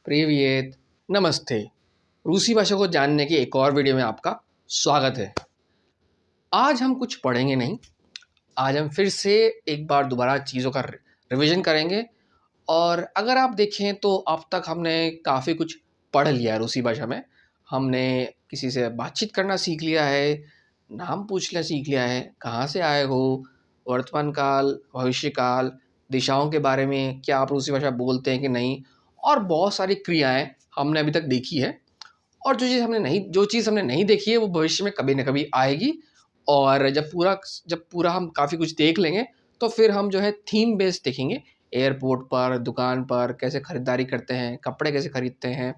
प्रिवियत, नमस्ते। रूसी भाषा को जानने की एक और वीडियो में आपका स्वागत है। आज हम कुछ पढ़ेंगे नहीं, आज हम फिर से एक बार दोबारा चीज़ों का रिवीजन करेंगे। और अगर आप देखें तो अब तक हमने काफ़ी कुछ पढ़ लिया है रूसी भाषा में। हमने किसी से बातचीत करना सीख लिया है, नाम पूछना सीख लिया है, कहाँ से आए हो, वर्तमान काल, भविष्य काल, दिशाओं के बारे में, क्या आप रूसी भाषा बोलते हैं कि नहीं, और बहुत सारी क्रियाएं हमने अभी तक देखी है। और जो चीज़ हमने नहीं देखी है वो भविष्य में कभी ना कभी आएगी। और जब पूरा हम काफ़ी कुछ देख लेंगे तो फिर हम जो है थीम बेस्ड देखेंगे। एयरपोर्ट पर, दुकान पर कैसे ख़रीदारी करते हैं, कपड़े कैसे खरीदते हैं,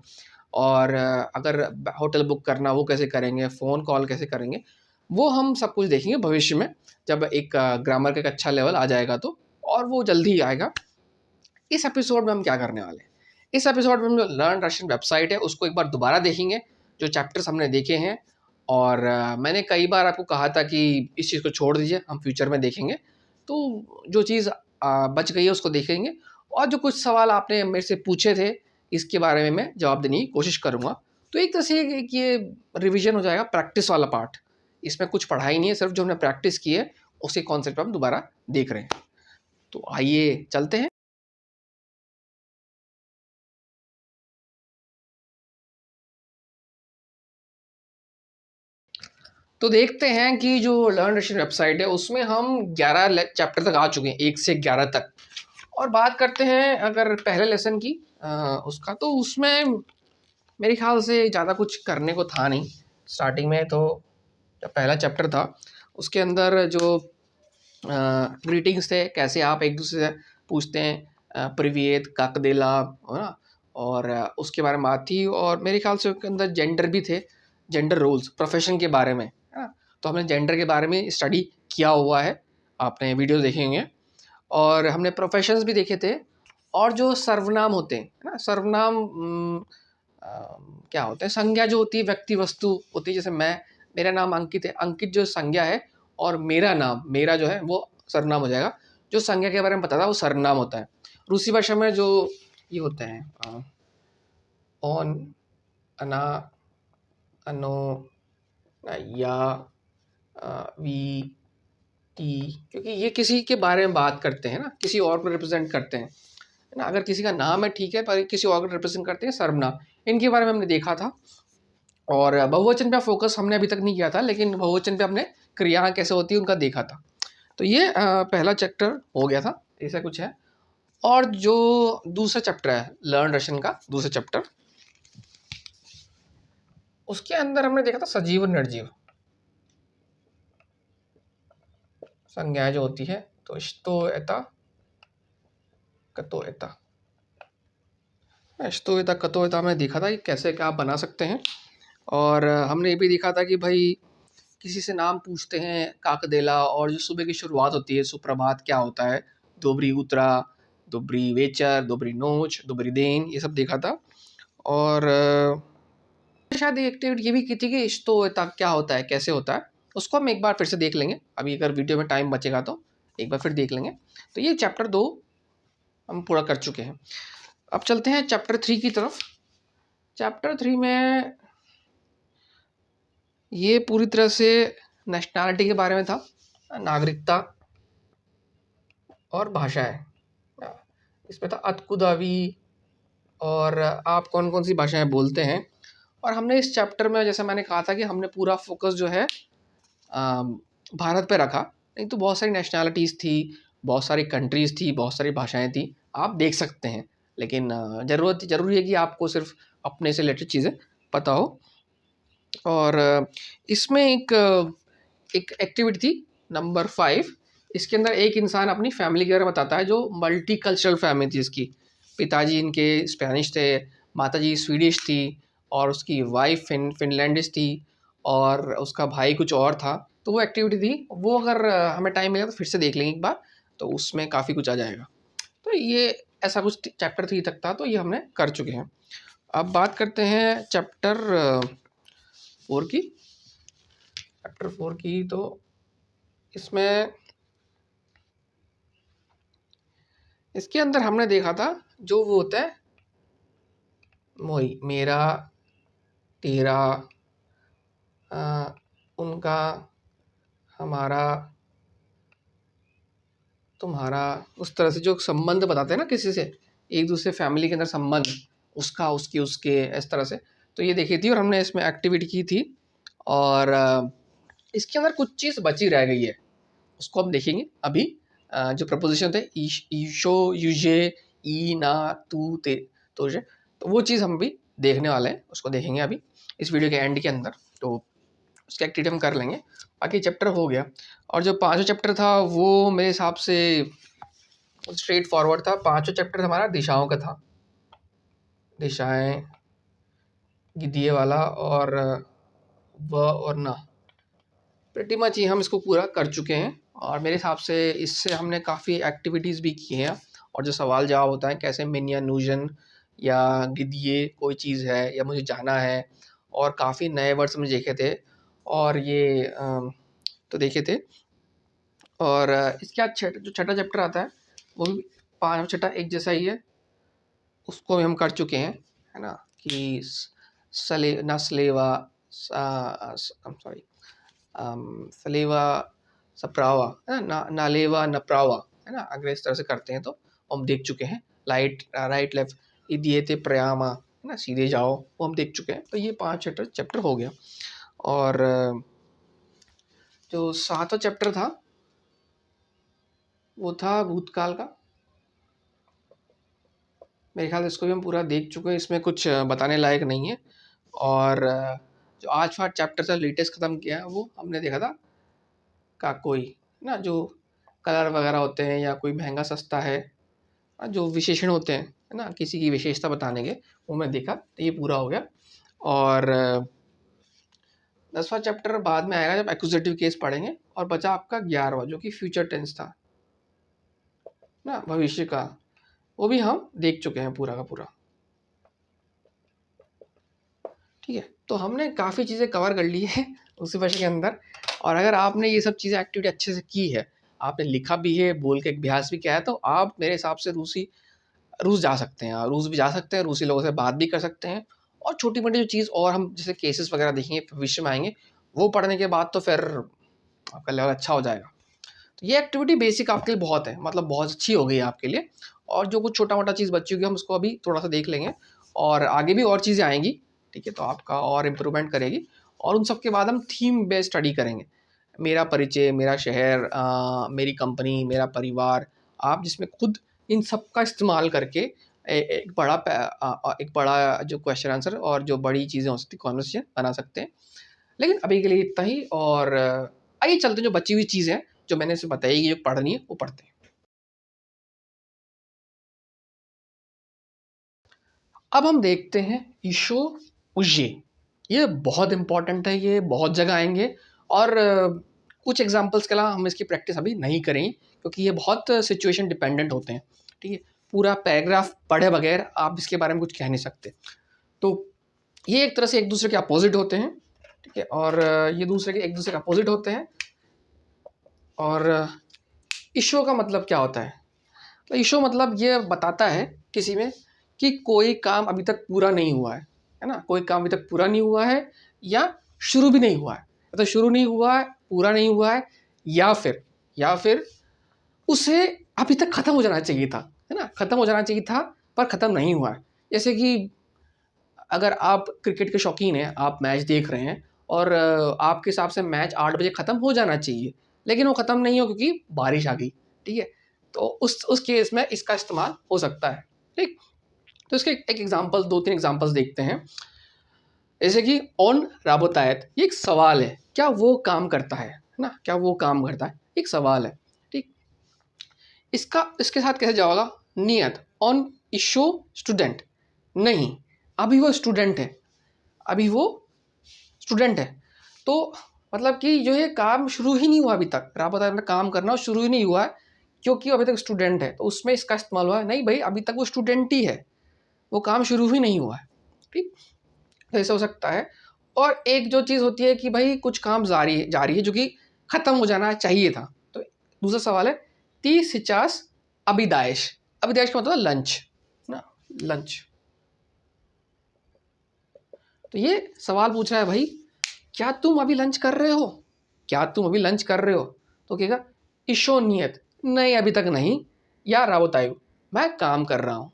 और अगर होटल बुक करना वो कैसे करेंगे, फ़ोन कॉल कैसे करेंगे, वो हम सब कुछ देखेंगे भविष्य में, जब एक ग्रामर का एक अच्छा लेवल आ जाएगा तो। और वो जल्दी ही आएगा। इस एपिसोड में हम क्या करने वाले हैं, इस एपिसोड में हम जो लर्न रशियन वेबसाइट है उसको एक बार दोबारा देखेंगे, जो चैप्टर्स हमने देखे हैं। और मैंने कई बार आपको कहा था कि इस चीज़ को छोड़ दीजिए, हम फ्यूचर में देखेंगे। तो जो चीज़ बच गई है उसको देखेंगे। और जो कुछ सवाल आपने मेरे से पूछे थे इसके बारे में मैं जवाब देने की कोशिश करूँगा। तो एक तरह से ये रिवीजन हो जाएगा, प्रैक्टिस वाला पार्ट। इसमें कुछ पढ़ाई नहीं है, सिर्फ जो हमने प्रैक्टिस की है उसी कॉन्सेप्ट हम दोबारा देख रहे हैं। तो आइए चलते हैं। तो देखते हैं कि जो लर्न रशियन वेबसाइट है उसमें हम 11 चैप्टर तक आ चुके हैं, 1 से 11 तक। और बात करते हैं अगर पहले लेसन की, उसका तो उसमें मेरे ख्याल से ज़्यादा कुछ करने को था नहीं। स्टार्टिंग में तो जब पहला चैप्टर था उसके अंदर जो ग्रीटिंग्स थे, कैसे आप एक दूसरे से पूछते हैं, प्रिवियत, काकदेला, है ना। और उसके बारे में बात थी। और मेरे ख्याल से उसके अंदर जेंडर भी थे, जेंडर रोल्स, प्रोफेशन के बारे में, है ना। तो हमने जेंडर के बारे में स्टडी किया हुआ है, आपने वीडियो देखेंगे। और हमने प्रोफेशंस भी देखे थे। और जो सर्वनाम होते हैं, है ना, सर्वनाम क्या होते हैं, संज्ञा जो होती है, व्यक्ति वस्तु होती है। जैसे मेरा नाम अंकित है, अंकित जो संज्ञा है, और मेरा नाम, मेरा जो है वो सर्वनाम हो जाएगा। जो संज्ञा के बारे में पता था वो सर्वनाम होता है। रूसी भाषा में जो ये होते हैं, ऑन, अना, अनो, या, वी, टी, क्योंकि ये किसी के बारे में बात करते हैं ना, किसी और को रिप्रेजेंट करते हैं, है ना। अगर किसी का नाम है ठीक है, पर किसी और को रिप्रेजेंट करते हैं सर्वनाम। इनके बारे में हमने देखा था। और बहुवचन पे फोकस हमने अभी तक नहीं किया था, लेकिन बहुवचन पे हमने क्रियाएं कैसे होती है उनका देखा था। तो ये पहला चैप्टर हो गया था, ऐसा कुछ है। और जो दूसरा चैप्टर है लर्न रशियन का दूसरा चैप्टर, उसके अंदर हमने देखा था सजीव और निर्जीव संज्ञा जो होती है। तो इस्तो एता, कतो एता, इस्तो एता, कतो एता हमने देखा था कि कैसे क्या आप बना सकते हैं। और हमने ये भी देखा था कि भाई किसी से नाम पूछते हैं, काकदेला, और जो सुबह की शुरुआत होती है, सुप्रभात क्या होता है, दोबरी उतरा, दोबरी वेचर, दोबरी नोच, दोबरी देन, ये सब देखा था। और शायद एक्टिविटी ये भी की थी कि इस्तो तक क्या होता है, कैसे होता है, उसको हम एक बार फिर से देख लेंगे। अभी अगर वीडियो में टाइम बचेगा तो एक बार फिर देख लेंगे। तो ये चैप्टर 2 हम पूरा कर चुके हैं। अब चलते हैं चैप्टर 3 की तरफ। चैप्टर 3 में ये पूरी तरह से नेशनैलिटी के बारे में था, नागरिकता और भाषाएं। इसमें था अतकुदावी, और आप कौन कौन सी भाषाएं बोलते हैं। और हमने इस चैप्टर में, जैसे मैंने कहा था कि हमने पूरा फोकस जो है भारत पे रखा। नहीं तो बहुत सारी नेशनैलिटीज़ थी, बहुत सारी कंट्रीज़ थी, बहुत सारी भाषाएं थी, आप देख सकते हैं। लेकिन ज़रूरी है कि आपको सिर्फ अपने से रिलेटेड चीज़ें पता हो। और इसमें एक एक्टिविटी थी नंबर 5। इसके अंदर एक इंसान अपनी फैमिली के बारे में बताता है, जो मल्टी कल्चरल फैमिली थी इसकी। पिताजी इनके स्पेनिश थे, माताजी स्वीडिश थी, और उसकी वाइफ फिनलैंडिश थी, और उसका भाई कुछ और था। तो वो एक्टिविटी थी, वो अगर हमें टाइम मिलेगा तो फिर से देख लेंगे एक बार, तो उसमें काफ़ी कुछ आ जाएगा। तो ये ऐसा कुछ चैप्टर 3 तक था, तो ये हमने कर चुके हैं। अब बात करते हैं चैप्टर 4 की। चैप्टर 4 की तो इसमें, इसके अंदर हमने देखा था जो वो होता है मोई, मेरा, तेरा, उनका, हमारा, तुम्हारा, उस तरह से जो संबंध बताते हैं ना किसी से, एक दूसरे फैमिली के अंदर संबंध, उसका, उसकी, उसके, इस तरह से। तो ये देखी थी और हमने इसमें एक्टिविटी की थी। और इसके अंदर कुछ चीज़ बची रह गई है, उसको हम देखेंगे अभी। जो प्रपोजिशन थे ईशो, युजे, ई, ना, तू, ते, तुझे, तो वो चीज़ हम भी देखने वाले हैं, उसको देखेंगे अभी इस वीडियो के एंड के अंदर। तो उसकी एक्टिविटी हम कर लेंगे, बाकी चैप्टर हो गया। और जो पाँचवा चैप्टर था वो मेरे हिसाब से स्ट्रेट फॉरवर्ड था। पाँचवा चैप्टर हमारा दिशाओं का था, दिशाएं, दिए वाला, और व और ना, प्रेटी मच ही हम इसको पूरा कर चुके हैं। और मेरे हिसाब से इससे हमने काफ़ी एक्टिविटीज़ भी की हैं, और जो सवाल जवाब होता है कैसे मिन या नूजन या गिदिए कोई चीज़ है या मुझे जाना है, और काफ़ी नए वर्ड्स हमने देखे थे, और ये तो देखे थे। और इसके बाद जो छठा चैप्टर आता है वो भी पाँच छठा एक जैसा ही है, उसको भी हम कर चुके हैं, है ना, कि सलेवा, सॉरी, सलेवा, सप्रावा, है ना, नालेवा, नप्रावा, है ना, अगर इस तरह से करते हैं तो हम देख चुके हैं। लाइट, राइट, लेफ्ट, ये दिए थे प्रयामा, है ना, सीधे जाओ, वो हम देख चुके हैं। तो ये पाँच चैप्टर हो गया। और जो सातवां चैप्टर था वो था भूतकाल का। मेरे ख्याल से इसको भी हम पूरा देख चुके हैं, इसमें कुछ बताने लायक नहीं है। और जो आठवां चैप्टर था लेटेस्ट ख़त्म किया है, वो हमने देखा था का कोई ना, जो कलर वगैरह होते हैं या कोई महंगा सस्ता है, जो विशेषण होते हैं, है ना, किसी की विशेषता बताने के, वो मैं देखा। तो ये पूरा हो गया। और 10वां चैप्टर बाद में आएगा जब एक्यूजेटिव केस पढ़ेंगे। और बचा आपका 11वां जो कि फ्यूचर टेंस था ना, भविष्य का, वो भी हम देख चुके हैं पूरा का पूरा। ठीक है, तो हमने काफ़ी चीज़ें कवर कर ली है उसी वर्ष के अंदर। और अगर आपने ये सब चीज़ें एक्टिविटी अच्छे से की है, आपने लिखा भी है, बोल के अभ्यास भी किया है, तो आप मेरे हिसाब से रूस जा सकते हैं, रूस भी जा सकते हैं, रूसी लोगों से बात भी कर सकते हैं। और छोटी मोटी जो चीज़ और हम जैसे केसेस वगैरह देखेंगे, भविष्य में आएंगे, वो पढ़ने के बाद तो फिर आपका लेवल अच्छा हो जाएगा। तो ये एक्टिविटी बेसिक आपके लिए बहुत है, मतलब बहुत अच्छी हो गई है आपके लिए। और जो कुछ छोटा मोटा चीज़ बची होगी हम उसको अभी थोड़ा सा देख लेंगे, और आगे भी और चीज़ें आएंगी। ठीक है, तो आपका और इम्प्रूवमेंट करेगी। और उन सब के बाद हम थीम बेस्ड स्टडी करेंगे। मेरा परिचय, मेरा शहर, मेरी कंपनी, मेरा परिवार, आप जिसमें खुद इन सब का इस्तेमाल करके एक बड़ा जो क्वेश्चन आंसर और जो बड़ी चीज़ें हो सकती कॉन्वर्सेशन बना सकते हैं। लेकिन अभी के लिए इतना ही। और आइए चलते हैं, जो बची हुई चीज़ें हैं जो मैंने इसे बताई कि जो पढ़नी है वो पढ़ते हैं। अब हम देखते हैं ईशो उजे। ये बहुत इंपॉर्टेंट है, ये बहुत जगह आएंगे। और कुछ एग्जांपल्स के अलावा हम इसकी प्रैक्टिस अभी नहीं करेंगे, क्योंकि ये बहुत सिचुएशन डिपेंडेंट होते हैं। ठीक है, पूरा पैराग्राफ पढ़े बगैर आप इसके बारे में कुछ कह नहीं सकते। तो ये एक तरह से एक दूसरे के अपोजिट होते हैं। ठीक है, और ये एक दूसरे के अपोजिट होते हैं। और इशो का मतलब क्या होता है? तो इशो मतलब ये बताता है किसी में कि कोई काम अभी तक पूरा नहीं हुआ है ना, कोई काम अभी तक पूरा नहीं हुआ है, या शुरू भी नहीं हुआ है। तो शुरू नहीं हुआ है, पूरा नहीं हुआ है, या फिर उसे अभी तक खत्म हो जाना चाहिए था, है ना, खत्म हो जाना चाहिए था पर खत्म नहीं हुआ है। जैसे कि अगर आप क्रिकेट के शौकीन हैं, आप मैच देख रहे हैं, और आपके हिसाब से मैच 8 बजे ख़त्म हो जाना चाहिए, लेकिन वो ख़त्म नहीं हो क्योंकि बारिश आ गई। ठीक है, तो उस केस में इसका इस्तेमाल हो सकता है। ठीक, तो इसके एक एग्जांपल, 2-3 एग्जांपल्स देखते हैं। जैसे कि ऑन राबोतायत, ये एक सवाल है, क्या वो काम करता है ना, क्या वो काम करता है, एक सवाल है। ठीक, इसके साथ कैसे जाओगा? नियत, ऑन इशो स्टूडेंट, नहीं, अभी वो स्टूडेंट है, अभी वो स्टूडेंट है। तो मतलब कि जो ये काम शुरू ही नहीं हुआ अभी तक, राबता में काम करना शुरू ही नहीं हुआ है, क्योंकि अभी तक स्टूडेंट है, तो उसमें इसका इस्तेमाल हुआ है। नहीं भाई, अभी तक वो स्टूडेंट ही है, वो काम शुरू ही नहीं हुआ है। ठीक, तो ऐसा हो सकता है। और एक जो चीज़ होती है कि भाई कुछ काम जारी है जो कि ख़त्म हो जाना चाहिए था। तो दूसरा सवाल है 30-50 अभिदायश। अभिदायश का मतलब लंच ना, लंच। तो ये सवाल पूछ रहा है भाई, क्या तुम अभी लंच कर रहे हो? क्या तुम अभी लंच कर रहे हो? तो कहेगा ईशो नियत, नहीं अभी तक नहीं, या रावतायु, मैं काम कर रहा हूँ,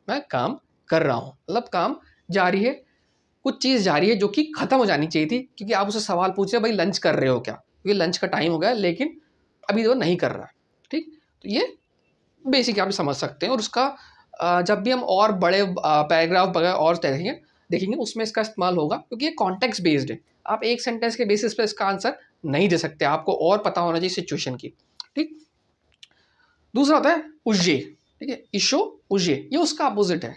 मैं काम कर रहा हूँ। मतलब काम जारी है, कुछ चीज़ जारी है जो कि खत्म हो जानी चाहिए थी, क्योंकि आप उससे सवाल पूछ रहे हो भाई लंच कर रहे हो क्या, क्योंकि लंच का टाइम हो गया लेकिन अभी तो नहीं कर रहा। ठीक, तो ये बेसिक आप समझ सकते हैं। और उसका जब भी हम और बड़े पैराग्राफ वगैरह और देखेंगे देखेंगे उसमें इसका इस्तेमाल होगा, क्योंकि ये कॉन्टेक्स्ट बेस्ड है। आप एक सेंटेंस के बेसिस पे इसका आंसर नहीं दे सकते, आपको और पता होना चाहिए सिचुएशन की। ठीक, दूसरा होता है उज्जे। ठीक है, इशो उज्जे, ये उसका अपोजिट है।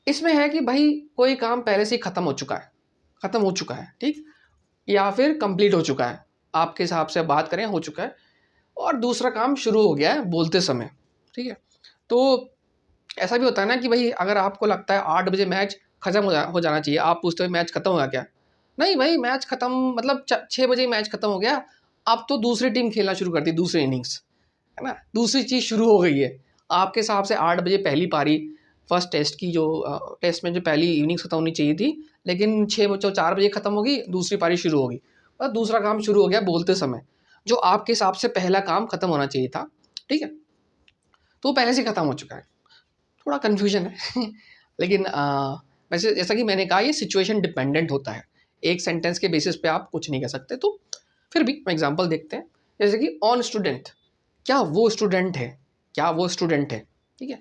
इसमें है कि भाई कोई काम पहले से ही खत्म हो चुका है, खत्म हो चुका है, ठीक, या फिर कंप्लीट हो चुका है, आपके हिसाब से बात करें हो चुका है, और दूसरा काम शुरू हो गया है बोलते समय। ठीक है, तो ऐसा भी होता है ना कि भाई अगर आपको लगता है 8 बजे मैच खत्म हो जाना चाहिए, आप पूछते हो मैच खत्म हो गया क्या? नहीं भाई, मैच खत्म मतलब 6 बजे मैच खत्म हो गया, अब तो दूसरी टीम खेलना शुरू कर दी, दूसरी इनिंग्स, है ना, दूसरी चीज़ शुरू हो गई है। आपके हिसाब से 8 बजे पहली पारी, फर्स्ट टेस्ट की जो टेस्ट में जो पहली इनिंग्स खत्म होनी चाहिए थी, लेकिन 4 बजे खत्म होगी, दूसरी पारी शुरू होगी, और दूसरा काम शुरू हो गया बोलते समय, जो आपके हिसाब से पहला काम खत्म होना चाहिए था। ठीक है, तो वो पहले से खत्म हो चुका है। थोड़ा कन्फ्यूजन है लेकिन वैसे जैसा कि मैंने कहा ये सिचुएशन डिपेंडेंट होता है, एक सेंटेंस के बेसिस पे आप कुछ नहीं कह सकते। तो फिर भी एग्जांपल देखते हैं, जैसे कि ऑन स्टूडेंट, क्या वो स्टूडेंट है, क्या वो स्टूडेंट है? ठीक है,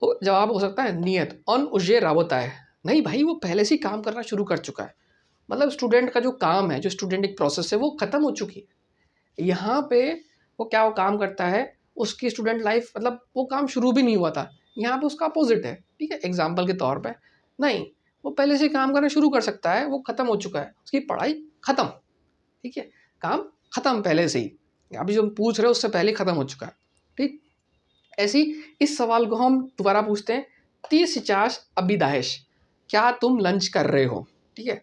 तो जवाब हो सकता है नियत, ऑन उजे रावत है, नहीं भाई वो पहले से ही काम करना शुरू कर चुका है। मतलब स्टूडेंट का जो काम है, जो स्टूडेंट एक प्रोसेस है, वो खत्म हो चुकी है। यहाँ पे वो काम करता है, उसकी स्टूडेंट लाइफ मतलब वो काम शुरू भी नहीं हुआ था, यहाँ पे उसका अपोजिट है। ठीक है, एग्जाम्पल के तौर पे नहीं, वो पहले से काम करना शुरू कर सकता है, वो खत्म हो चुका है, उसकी पढ़ाई खत्म। ठीक है, काम खत्म पहले से ही, अभी जो हम पूछ रहे हैं उससे पहले खत्म हो चुका है। ठीक, ऐसी इस सवाल को हम दोबारा पूछते हैं, 30-50 अभी दाहिश, क्या तुम लंच कर रहे हो? ठीक है,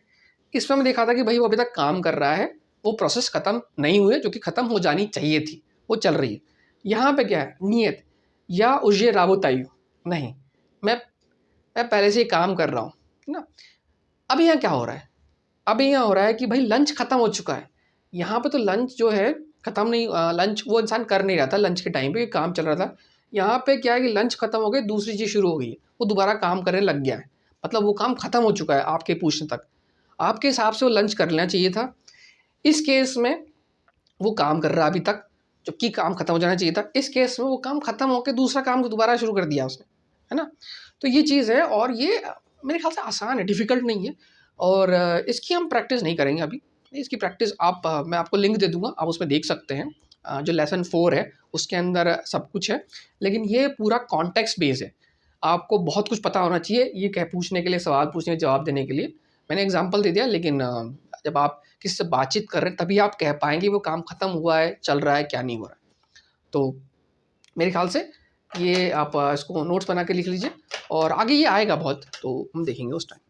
इसमें मैं देखा था कि भाई वो अभी तक काम कर रहा है, वो प्रोसेस खत्म नहीं हुई है, जो कि खत्म हो जानी चाहिए थी, वो चल रही है। यहाँ पे क्या है, नियत या उजे राबोतायु, नहीं मैं मैं पहले से ही काम कर रहा हूँ, है ना। अब यहाँ क्या हो रहा है, अब यहाँ हो रहा है कि भाई लंच खत्म हो चुका है। यहाँ पे तो लंच जो है खत्म नहीं, लंच वो इंसान कर नहीं रहा था, लंच के टाइम पे काम चल रहा था। यहाँ पे क्या है कि लंच खत्म हो गई, दूसरी चीज़ शुरू हो गई है, वो दोबारा काम करने लग गया है, मतलब वो काम खत्म हो चुका है आपके पूछने तक। आपके हिसाब से वो लंच कर लेना चाहिए था, इस केस में वो काम कर रहा है अभी तक, जबकि काम खत्म हो जाना चाहिए था। इस केस में वो काम खत्म होकर दूसरा काम दोबारा शुरू कर दिया उसने, है ना। तो ये चीज़ है, और ये मेरे ख्याल से आसान है, डिफ़िकल्ट नहीं है। और इसकी हम प्रैक्टिस नहीं करेंगे अभी, इसकी प्रैक्टिस आप मैं आपको लिंक दे दूँगा, आप उसमें देख सकते हैं। जो लेसन 4 है उसके अंदर सब कुछ है, लेकिन ये पूरा कॉन्टेक्स्ट बेस्ड है। आपको बहुत कुछ पता होना चाहिए ये कह पूछने के लिए, सवाल पूछने जवाब देने के लिए। मैंने एग्जांपल दे दिया, लेकिन जब आप किसी से बातचीत कर रहे हैं तभी आप कह पाएंगे वो काम खत्म हुआ है, चल रहा है, क्या नहीं हो रहा है। तो मेरे ख्याल से ये आप इसको नोट्स बना के लिख लीजिए, और आगे ये आएगा बहुत, तो हम देखेंगे उस टाइम।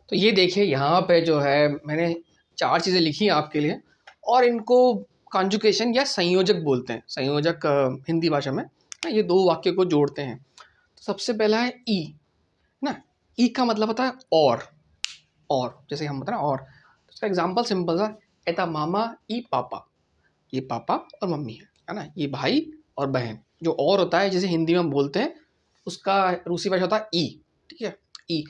तो ये देखिए यहाँ पे जो है मैंने 4 चीज़ें लिखी हैं आपके लिए, और इनको कॉन्जुगेशन या संयोजक बोलते हैं। संयोजक हिंदी भाषा में ये 2 वाक्य को जोड़ते हैं। तो सबसे पहला है ई, ना, ई का मतलब होता है और जैसे हम बताना और, तो इसका एग्जांपल सिंपल सा, एता मामा ई पापा, ये पापा और मम्मी है ना, ये भाई और बहन। जो और होता है जैसे हिंदी में हम बोलते हैं, उसका रूसी भाषा होता है ई। ठीक है, ई।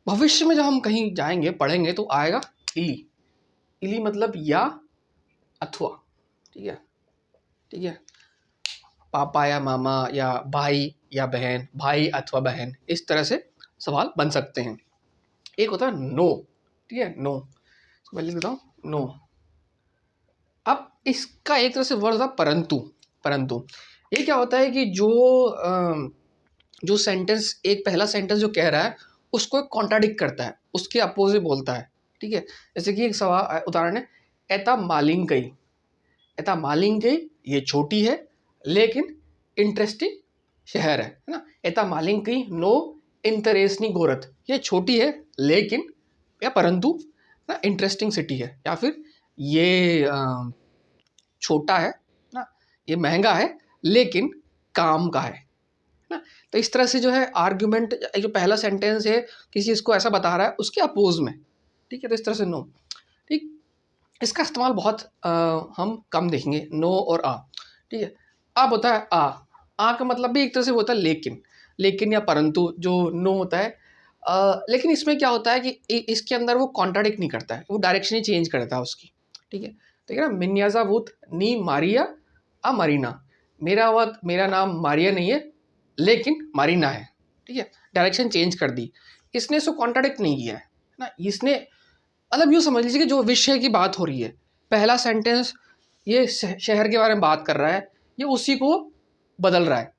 भविष्य में जब हम कहीं जाएंगे पढ़ेंगे तो आएगा इली। इली मतलब या अथवा। ठीक है, ठीक है, पापा या मामा या भाई या बहन, भाई अथवा बहन, इस तरह से सवाल बन सकते हैं। एक होता है नो। ठीक है, नो, मैं लिख देता हूँ नो। अब इसका एक तरह से वर्ड था परंतु। परंतु ये क्या होता है कि जो सेंटेंस, एक पहला सेंटेंस जो कह रहा है उसको कॉन्ट्राडिक्ट करता है, उसके अपोजिट बोलता है। ठीक है, जैसे कि एक सवाल उदाहरण है, एता मालिंगई, एता मालिंगई ये छोटी है लेकिन इंटरेस्टिंग शहर है ना। एता मालिंगई नो इंटरेस्टिंग गोरत, ये छोटी है लेकिन या परंतु ना इंटरेस्टिंग सिटी है, या फिर ये छोटा है ना, ये महंगा है लेकिन काम का है ना। तो इस तरह से जो है आर्ग्यूमेंट, जो पहला सेंटेंस है किसी चीज़ को ऐसा बता रहा है उसके अपोज में, ठीक है, तो इस तरह से नो, ठीक। इसका इस्तेमाल बहुत हम कम देखेंगे, नो और आ, ठीक है। अब होता है आ का मतलब भी एक तरह से होता है लेकिन या परंतु, जो नो होता है। लेकिन इसमें क्या होता है कि इसके अंदर वो कॉन्ट्राडिक्ट नहीं करता है, वो डायरेक्शन ही चेंज करता है उसकी, ठीक है। तो क्या मिन्याजा वुत नी मारिया आ मारीना, मेरा नाम मारिया नहीं है लेकिन मारीना है, ठीक है। डायरेक्शन चेंज कर दी, इसने इसको कॉन्ट्राडिक्ट नहीं किया है ना। इसने मतलब यूँ समझ लीजिए कि जो विषय की बात हो रही है, पहला सेंटेंस ये शहर के बारे में बात कर रहा है, ये उसी को बदल रहा है,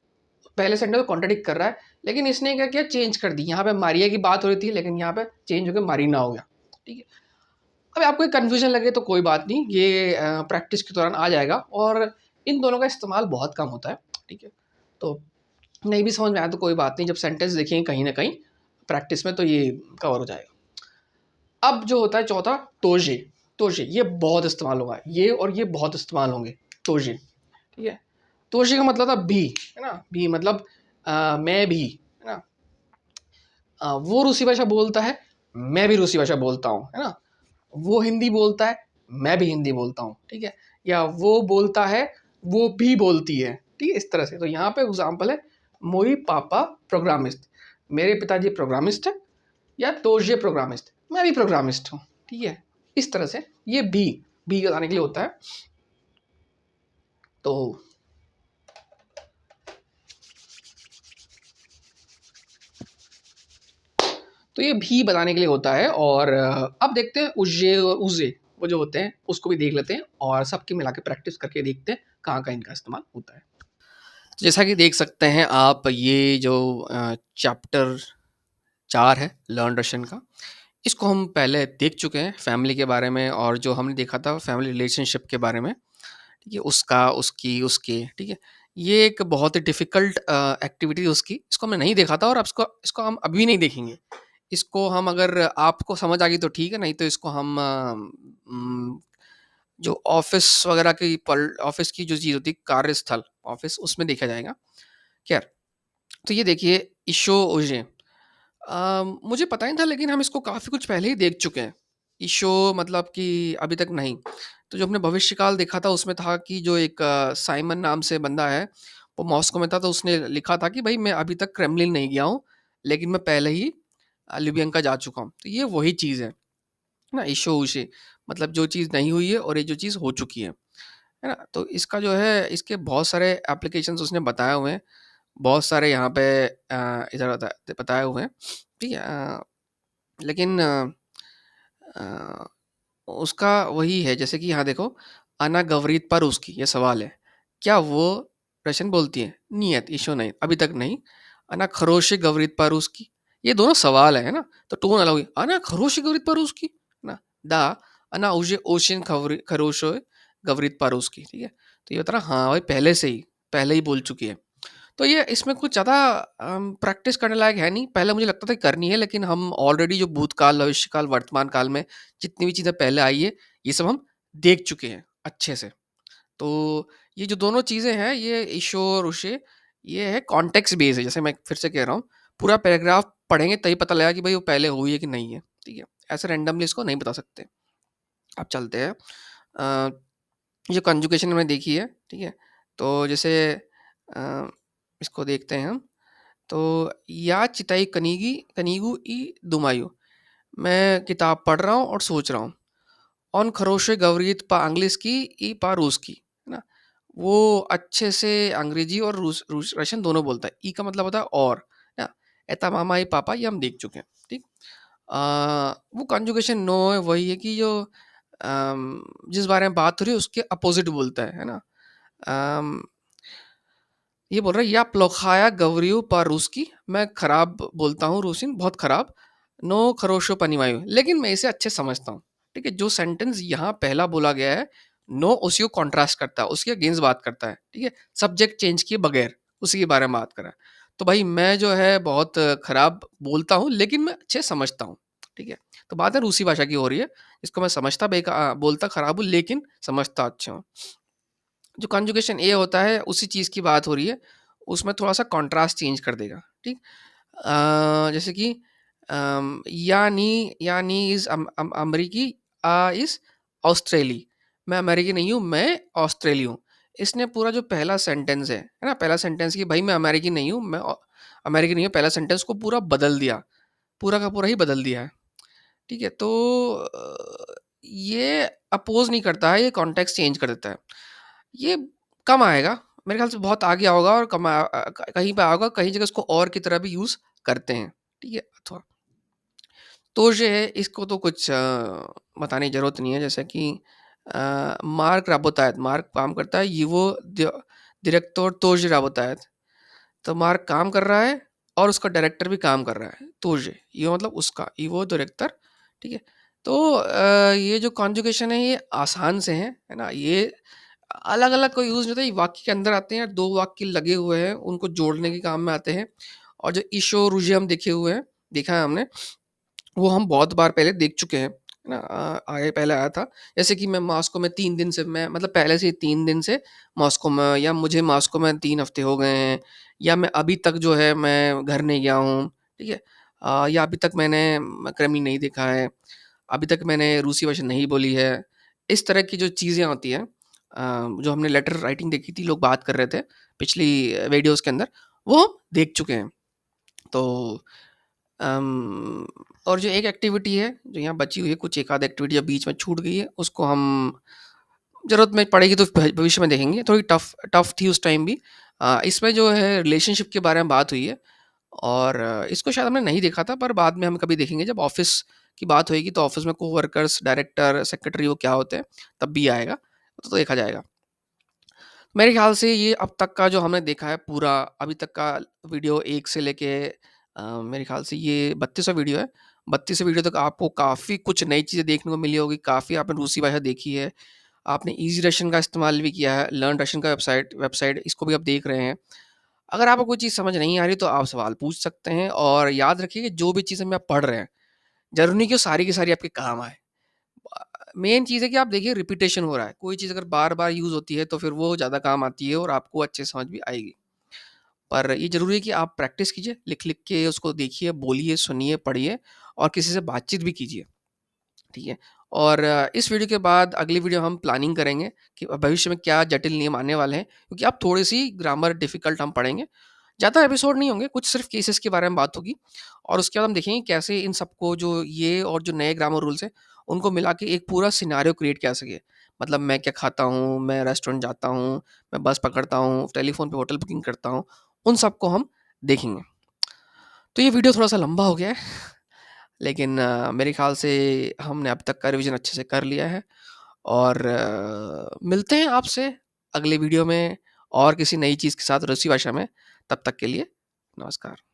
पहले सेंटेंस को कॉन्ट्राडिक्ट कर रहा है, लेकिन इसने क्या किया, चेंज कर दी। यहाँ पे मारिया की बात हो रही थी लेकिन यहाँ पे चेंज होकर मारीना हो गया, ठीक है। अब आपको एक कन्फ्यूजन लगे तो कोई बात नहीं, ये प्रैक्टिस के दौरान आ जाएगा, और इन दोनों का इस्तेमाल बहुत कम होता है, ठीक है। तो नहीं भी समझ में आया तो कोई बात नहीं, जब सेंटेंस देखेंगे कहीं ना कहीं प्रैक्टिस में तो ये कवर हो जाएगा। अब जो होता है चौथा, तोजे। तोजे ये बहुत इस्तेमाल होगा, ये और ये बहुत इस्तेमाल होंगे, तोजे, ठीक है। तोजे का मतलब था भी, है ना, भी मतलब मैं भी, है ना। वो रूसी भाषा बोलता है, मैं भी रूसी भाषा बोलता हूँ, है ना। वो हिंदी बोलता है, मैं भी हिंदी बोलता हूँ, ठीक है। या वो बोलता है, वो भी बोलती है, ठीक है, इस तरह से। तो यहाँ पे एग्जाम्पल है, मोई पापा प्रोग्रामिस्ट, मेरे पिताजी प्रोग्रामिस्ट है, या तोजे प्रोग्रामिस्ट, मैं भी प्रोग्रामिस्ट हूँ, ठीक है। इस तरह से ये भी बताने के लिए होता है। तो ये भी बताने के लिए होता है। और अब देखते हैं उजे और उजे, वो जो होते हैं उसको भी देख लेते हैं और सबके मिला के प्रैक्टिस करके देखते हैं कहाँ का इनका इस्तेमाल होता है। जैसा कि देख सकते हैं आप, ये जो चैप्टर 4 है लर्न रशियन का, इसको हम पहले देख चुके हैं फैमिली के बारे में, और जो हमने देखा था फैमिली रिलेशनशिप के बारे में, ठीक है, उसका, उसकी, उसके, ठीक है। ये एक बहुत ही डिफ़िकल्ट एक्टिविटी उसकी, इसको हमने नहीं देखा था, और अब इसको इसको हम अभी नहीं देखेंगे। इसको हम, अगर आपको समझ आ गई तो ठीक है, नहीं तो इसको हम जो ऑफ़िस वगैरह की ऑफ़िस की जो चीज़ होती है, कार्यस्थल, ऑफ़िस, उसमें देखा जाएगा। खैर, तो ये देखिए, इशो ओजे, मुझे पता नहीं था लेकिन हम इसको काफ़ी कुछ पहले ही देख चुके हैं। ईशो मतलब कि अभी तक नहीं। तो जो हमने भविष्यकाल देखा था उसमें था कि जो एक साइमन नाम से बंदा है, वो मॉस्को में था, तो उसने लिखा था कि भाई मैं अभी तक क्रेमलिन नहीं गया हूँ, लेकिन मैं पहले ही लिब्यांका जा चुका हूँ। तो ये वही चीज़ है ना, ईशो ऊशे, मतलब जो चीज़ नहीं हुई है और ये जो चीज़ हो चुकी है ना? तो इसका जो है, इसके बहुत सारे एप्लीकेशंस उसने बताए हुए हैं। बहुत सारे यहाँ पे इधर बताए हुए हैं, ठीक है। लेकिन अ, उसका वही है, जैसे कि यहाँ देखो, अना गवरीत पर उसकी, ये सवाल है, क्या वो रशियन बोलती है? नियत ईशो नहीं, अभी तक नहीं। अना खरोशे गवरीत पर उसकी, ये दोनों सवाल है ना, तो टोन अलग हुई, अना खरोशे गवरीत पर उसकी ना, दा अना उजे ओशिन खरोशो गवरीत पर उसकी, ठीक है। तो ये बता रहा, हाँ भाई, पहले ही बोल चुकी है। तो ये इसमें कुछ ज़्यादा प्रैक्टिस करने लायक है नहीं। पहले मुझे लगता था कि करनी है, लेकिन हम ऑलरेडी जो भूतकाल, भविष्यकाल, वर्तमान काल में जितनी भी चीज़ें पहले आई है, ये सब हम देख चुके हैं अच्छे से। तो ये जो दोनों चीज़ें हैं, ये ईशो और उशे, ये है कॉन्टेक्स्ट बेस है। जैसे मैं फिर से कह रहा हूँ, पूरा पैराग्राफ पढ़ेंगे तभी पता लगेगा कि भाई वो पहले हुई है कि नहीं है, ठीक है। ऐसे रैंडमली इसको नहीं बता सकते। अब चलते हैं, जो कंजुगेशन हमने देखी है, ठीक है। तो जैसे अ, इसको देखते हैं हम। तो या चिताई कनीगी कनीगू ई दुमायु, मैं किताब पढ़ रहा हूँ और सोच रहा हूँ। ऑन खरोशे गवरीत पा अंग्लिश की ई पा रूस की, है ना। वो अच्छे से अंग्रेजी और रूस रशियन दोनों बोलता है। ई का मतलब होता है और, ना। एता मामा ई पापा, ये हम देख चुके हैं, ठीक। वो कंजुगेशन नो है, वही है कि जो जिस बारे में बात हो रही है उसके अपोजिट बोलता है ना। अम, ये बोल रहा है, या प्लोखाया गवरियो पर रूस की, मैं खराब बोलता हूँ रूसिन, बहुत खराब। नो खरोशो पनिवायु, लेकिन मैं इसे अच्छे समझता हूँ, ठीक है। जो सेंटेंस यहाँ पहला बोला गया है, नो उसी को कॉन्ट्रास्ट करता है, उसके अगेंस्ट बात करता है, ठीक है। सब्जेक्ट चेंज किए बगैर उसी के बारे में बात कर रहा है। तो भाई मैं जो है बहुत खराब बोलता हूँ लेकिन मैं अच्छे समझता हूँ, ठीक है। तो बात है रूसी भाषा की हो रही है, इसको मैं समझता बोलता खराब हूँ लेकिन समझता अच्छा हूँ। जो कंजुगेशन ए होता है, उसी चीज़ की बात हो रही है, उसमें थोड़ा-सा कॉन्ट्रास्ट चेंज कर देगा, ठीक? जैसे कि यानी इज़ अमरीकी, इज़ ऑस्ट्रेली। मैं अमेरिकी नहीं हूँ, मैं ऑस्ट्रेली हूँ। इसने पूरा जो पहला सेंटेंस है ना? पहला सेंटेंस कि भाई मैं अमेरिकी नहीं हूँ, मैं अमेरिकी नहीं हूँ, पहला सेंटेंस को पूरा बदल दिया। पूरा का पूरा ही बदल दिया है। ठीक है? तो ये अपोज़ नहीं करता है, ये कॉन्टेक्स्ट चेंज कर देता है। ये कम आएगा, मेरे ख़्याल से बहुत आगे होगा और कहीं पे होगा, कहीं जगह इसको और की तरह भी यूज़ करते हैं। ठीक है? अथवा तो ये है, इसको तो कुछ बताने की ज़रूरत नहीं है, जैसे कि मार्क राबोतायत, मार्क काम करता है, Ivo director Toji Rabotaयत। तो मार्क काम कर रहा है और उसका डायरेक्टर भी काम कर रहा है, तोजे, ये मतलब उसका Ivo डायरेक्टर, ठीक है? तो ये जो कॉन्जुगेशन है ये आसान से है ना? ये अलग-अलग कोई यूज़ नहीं होता, ये वाक्य के अंदर आते हैं, 2 वाक्य लगे हुए हैं, उनको जोड़ने के काम में आते हैं। और जो ईशो रूझे हम देखे हुए हैं, देखा है हमने, वो हम बहुत बार पहले देख चुके हैं, है ना? आगे पहले आया था, जैसे कि मैं मॉस्को में 3 दिन से, मैं मतलब पहले से ही 3 दिन से मॉस्को में, या मुझे मॉस्को में 3 हफ़्ते हो गए हैं, या मैं अभी तक जो है मैं घर नहीं गया हूँ, ठीक है? या अभी तक मैंने क्रेमलिन नहीं देखा है, अभी तक मैंने रूसी भाषा नहीं बोली है। इस तरह की जो चीज़ें होती हैं, जो हमने लेटर राइटिंग देखी थी, लोग बात कर रहे थे पिछली वीडियोज़ के अंदर, वो हम देख चुके हैं। तो और जो एक एक्टिविटी है, जो यहाँ बची हुई है, कुछ एक आध एक्टिविटी जो बीच में छूट गई है, उसको हम ज़रूरत में पड़ेगी तो भविष्य में देखेंगे। थोड़ी टफ टफ थी उस टाइम भी। इसमें जो है रिलेशनशिप के बारे में बात हुई है, और इसको शायद हमने नहीं देखा था, पर बाद में हम कभी देखेंगे, जब ऑफ़िस की बात होएगी, तो ऑफ़िस में कोवर्कर्स, डायरेक्टर, सेक्रेटरी वो क्या होते हैं, तब भी आएगा, तो देखा जाएगा। मेरे ख़्याल से ये अब तक का जो हमने देखा है पूरा, अभी तक का वीडियो 1 से लेके मेरे ख़्याल से ये 32वाँ वीडियो है। 32वें वीडियो तक आपको काफ़ी कुछ नई चीज़ें देखने को मिली होगी, काफ़ी आपने रूसी भाषा देखी है, आपने ईज़ी रशियन का इस्तेमाल भी किया है, लर्न रशियन का वेबसाइट वेबसाइट इसको भी आप देख रहे हैं। अगर आपको कोई चीज़ समझ नहीं आ रही, तो आप सवाल पूछ सकते हैं, और याद रखिए कि जो भी चीज़ें मैं आप पढ़ रहे हैं, ज़रूरी नहीं कि वो सारी की सारी आपके काम आए। मेन चीज़ है कि आप देखिए रिपिटेशन हो रहा है, कोई चीज़ अगर बार-बार यूज़ होती है, तो फिर वो ज़्यादा काम आती है और आपको अच्छे से समझ भी आएगी। पर ये ज़रूरी है कि आप प्रैक्टिस कीजिए, लिख-लिख के उसको देखिए, बोलिए, सुनिए, पढ़िए और किसी से बातचीत भी कीजिए, ठीक है? और इस वीडियो के बाद अगली वीडियो हम प्लानिंग करेंगे कि भविष्य में क्या जटिल नियम आने वाले हैं, क्योंकि अब थोड़ी-सी ग्रामर डिफ़िकल्ट हम पढ़ेंगे। ज़्यादा एपिसोड नहीं होंगे, कुछ सिर्फ़ केसेस के बारे में बात होगी, और उसके बाद हम देखेंगे कैसे इन सबको, जो ये और जो नए ग्रामर रूल्स हैं, उनको मिला के एक पूरा सिनेरियो क्रिएट किया जा सके। मतलब मैं क्या खाता हूँ, मैं रेस्टोरेंट जाता हूँ, मैं बस पकड़ता हूँ, टेलीफ़ोन पे होटल बुकिंग करता हूँ, उन सबको हम देखेंगे। तो ये वीडियो थोड़ा-सा लंबा हो गया है, लेकिन मेरे ख़्याल से हमने अब तक का रिवीजन अच्छे से कर लिया है, और मिलते हैं आपसे अगले वीडियो में और किसी नई चीज़ के साथ रूसी भाषा में। तब तक के लिए नमस्कार।